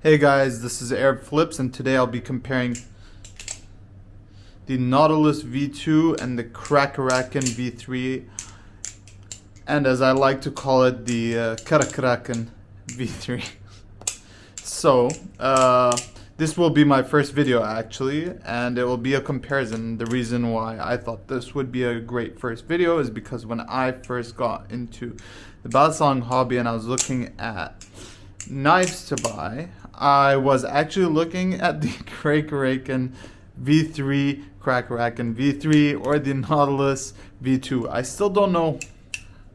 Hey guys, this is Arab Flips, and today I'll be comparing the Nautilus V2 and the Krake Raken V3, and as I like to call it, the Krake Raken V3. So, this will be my first video actually, and it will be a comparison. The reason why I thought this would be a great first video is because when I first got into the balisong hobby and I was looking at knives to buy, I was actually looking at the Krake Raken V3, Krake Raken V3, or the Nautilus V2. I still don't know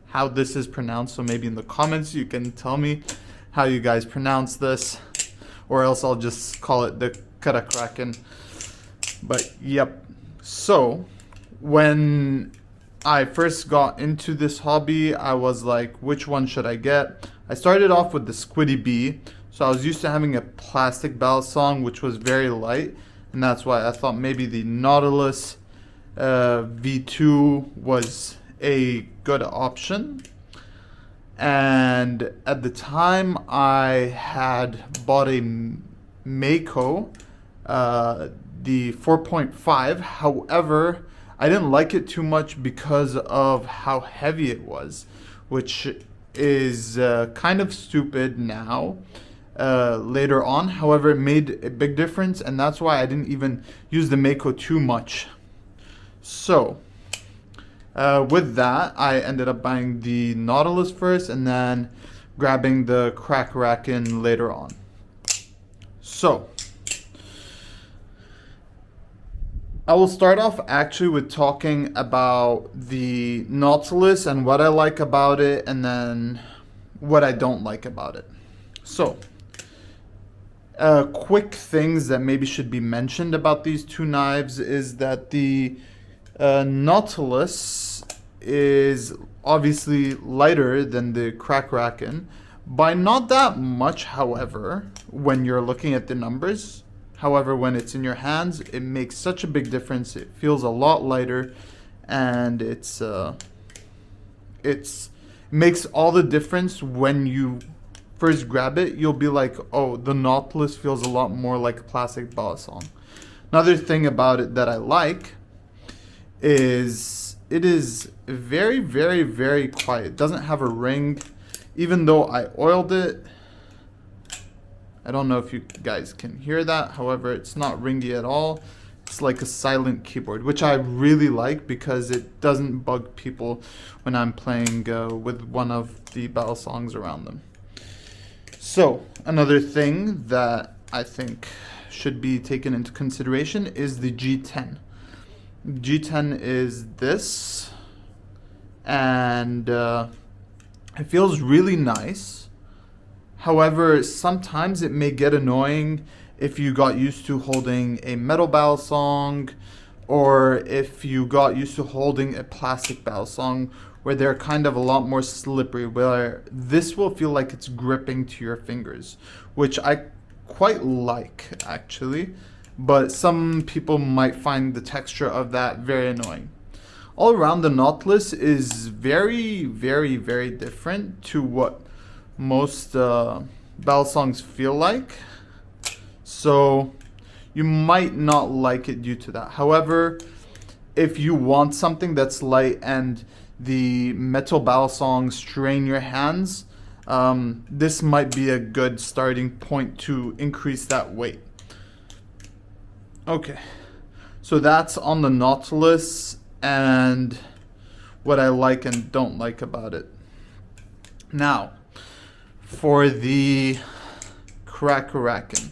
how this is pronounced, so maybe in the comments you can tell me how you guys pronounce this, or else I'll just call it the Krake Raken. But yep, so when I first got into this hobby, I was like, which one should I get? I started off with the Squiddy B, so I was used to having a plastic balisong which was very light, and that's why I thought maybe the Nautilus V2 was a good option. And at the time I had bought a Mako, the 4.5, however I didn't like it too much because of how heavy it was, which is kind of stupid now. Later on, however, it made a big difference, and that's why I didn't even use the Mako too much. So with that, I ended up buying the Nautilus first and then grabbing the Krake Raken later on. So I will start off actually with talking about the Nautilus and what I like about it, and then what I don't like about it. So quick things that maybe should be mentioned about these two knives is that the Nautilus is obviously lighter than the Krake Raken by not that much, however, when you're looking at the numbers. However, when it's in your hands, it makes such a big difference. It feels a lot lighter, and it makes all the difference. When you first grab it, you'll be like, oh, the Nautilus feels a lot more like a plastic balisong. Another thing about it that I like is it is very, very, very quiet. It doesn't have a ring, even though I oiled it. I don't know if you guys can hear that. However, it's not ringy at all. It's like a silent keyboard, which I really like because it doesn't bug people when I'm playing with one of the balisongs around them. So another thing that I think should be taken into consideration is the G10. G10 is this, and it feels really nice. However, sometimes it may get annoying if you got used to holding a metal balisong, or if you got used to holding a plastic balisong, where they're kind of a lot more slippery, where this will feel like it's gripping to your fingers, which I quite like actually, but some people might find the texture of that very annoying. All around, the Nautilus is very, very, very different to what most balisongs feel like, so you might not like it due to that. However, if you want something that's light and the metal balisongs strain your hands, this might be a good starting point to increase that weight. Okay, so that's on the Nautilus and what I like and don't like about it. Now, for the Krake Raken.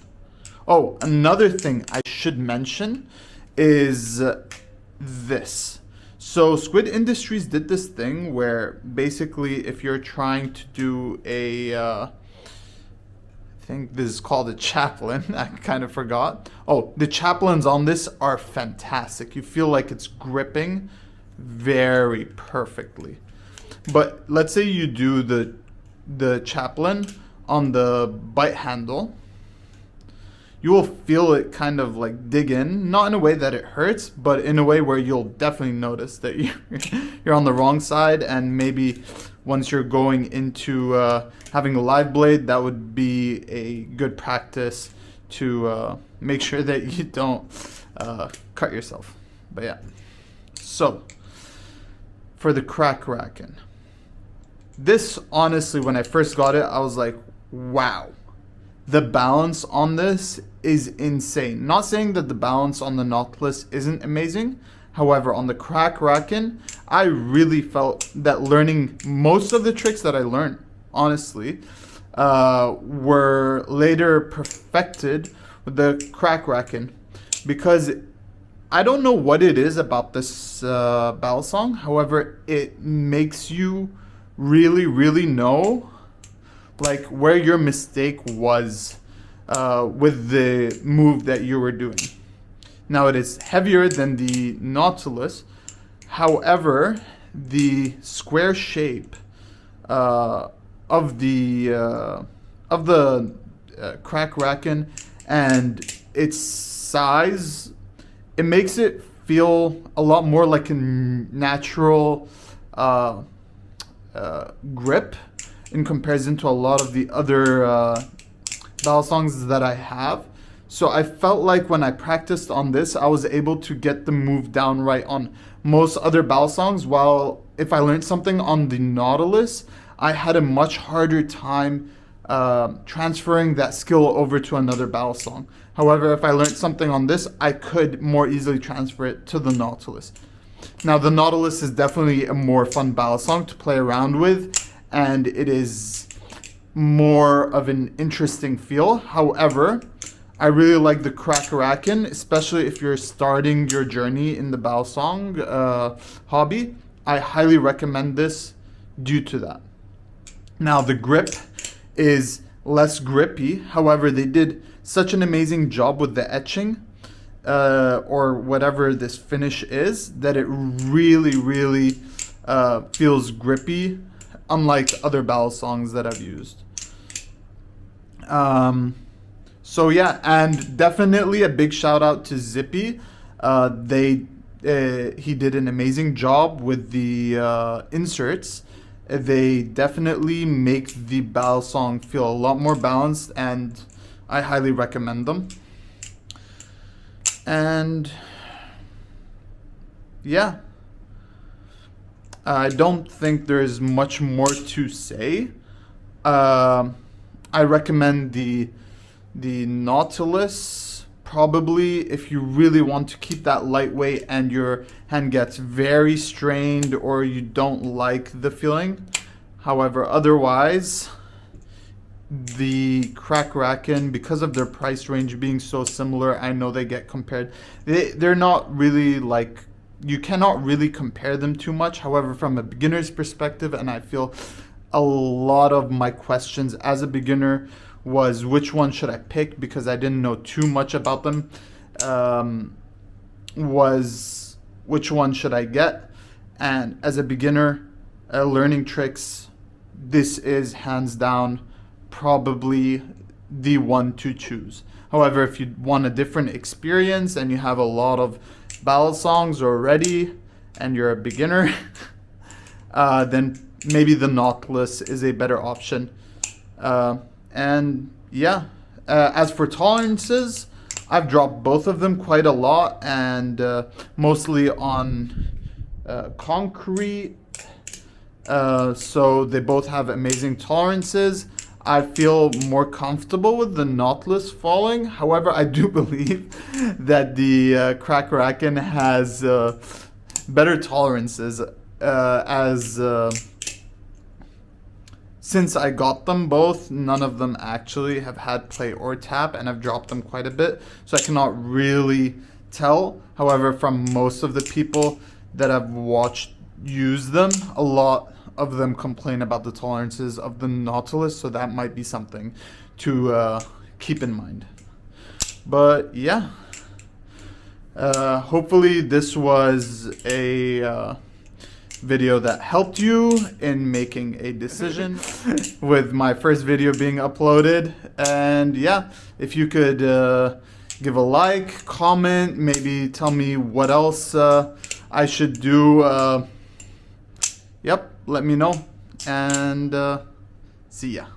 Oh, another thing I should mention is this. So Squid Industries did this thing where basically if you're trying to do a, I think this is called a chaplain, I kind of forgot. Oh, the chaplains on this are fantastic. You feel like it's gripping very perfectly. But let's say you do the chaplain on the bite handle, you will feel it kind of like dig in, not in a way that it hurts, but in a way where you'll definitely notice that you're on the wrong side, and maybe once you're going into having a live blade, that would be a good practice to make sure that you don't cut yourself. But yeah, so for the Krake Raken, this honestly, when I first got it, I was like, wow, the balance on this is insane. Not saying that the balance on the Nautilus isn't amazing. However, on the Krake Raken, I really felt that learning most of the tricks that I learned, honestly, were later perfected with the Krake Raken, because I don't know what it is about this balisong. However, it makes you really know like where your mistake was with the move that you were doing. Now, it is heavier than the Nautilus. However, the square shape of the Krake Raken and its size, it makes it feel a lot more like a natural grip in comparison to a lot of the other balisongs that I have. So I felt like when I practiced on this, I was able to get the move down right on most other balisongs, while if I learned something on the Nautilus, I had a much harder time transferring that skill over to another balisong. However, if I learned something on this, I could more easily transfer it to the Nautilus. Now, the Nautilus is definitely a more fun balisong to play around with, and it is more of an interesting feel. However, I really like the Krake Raken, especially if you're starting your journey in the balisong hobby. I highly recommend this due to that. Now, the grip is less grippy. However, they did such an amazing job with the etching or whatever this finish is, that it really feels grippy, unlike other balisongs that I've used. So yeah, and definitely a big shout out to Zippy. He did an amazing job with the inserts. They definitely make the balisong feel a lot more balanced, and I highly recommend them. And yeah, I don't think there's much more to say. I recommend the Nautilus, probably if you really want to keep that lightweight and your hand gets very strained or you don't like the feeling. However, otherwise, the Krake Raken, because of their price range being so similar, I know they get compared. They're not really like, you cannot really compare them too much. However, from a beginner's perspective, and I feel a lot of my questions as a beginner was which one should I pick, because I didn't know too much about them, was which one should I get. And as a beginner learning tricks, this is hands down probably the one to choose. However, if you want a different experience and you have a lot of balisongs already and you're a beginner, then maybe the Nautilus is a better option. And yeah, as for tolerances, I've dropped both of them quite a lot, and mostly on concrete. So they both have amazing tolerances. I feel more comfortable with the Nautilus falling. However, I do believe that the Krake Raken has better tolerances since I got them both, none of them actually have had play or tap, and I've dropped them quite a bit, so I cannot really tell. However, from most of the people that I've watched use them, a lot of them complain about the tolerances of the Nautilus, so that might be something to keep in mind. But yeah, hopefully this was a video that helped you in making a decision with my first video being uploaded. And yeah, if you could give a like, comment, maybe tell me what else I should do. Yep, let me know. and see ya.